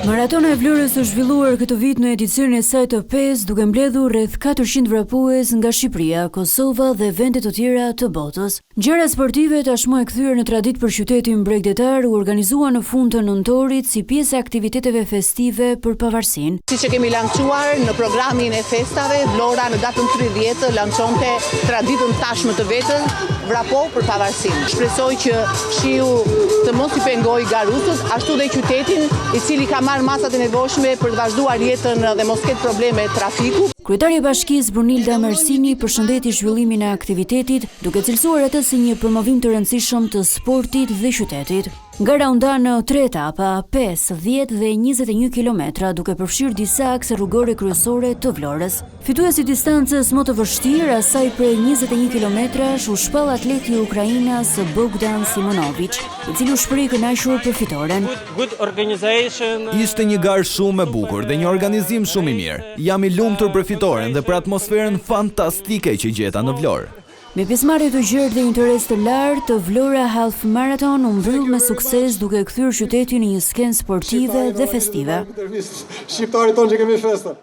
Maratona e Vlorës është zhvilluar këtë vit në edicionin e saj të 5, duke mbledhur rreth 400 vrapues nga Shqipëria, Kosova dhe vende të tjera të botës. Ngjarja sportive tashmë e kthyer në traditë për qytetin bregdetar u organizua në fund të nëntorit si pjesë e aktiviteteve festive për pavarësinë. Siç e kemi lançuar në programin e festave, Vlora në datën 30 lançonte traditën tashmë të vetën, vrapo për pavarësinë. Shpresoj që shiu të mos i pengoj garutët, ashtu dhe qytetin, i cili ka marrë masat e nevojshme për të vazhduar jetën dhe mos ketë probleme trafiku. Kryetari i Bashkisë Brunilda Marsini përshëndeti zhvillimin e aktivitetit, duke cilësuar atë si një promovim të rëndësishëm të sportit dhe qytetit. Gara u nda në 3 etapa, 5, 10 dhe 21 kilometra, duke përfshirë disa akse rrugore kryesore të Vlorës. Fituesi i distancës më të vështirë, asaj prej 21 kilometrash, u shpall atleti i Ukrainas Bogdan Simonovic, i cili u shpreh i kënaqur për fitoren. Ishte një garë shumë e bukur dhe një organizim shumë i mirë. Jam i lumtur për fitoren dhe për atmosferën fantastike që gjeta në Vlorë. Me pjesëmarrje të gjerë dhe interes të lartë, Vlora Half Marathon u mbyll me sukses duke kthyer qytetin në një skenë sportive dhe festive. Shqiptarit tonë që kemi festa.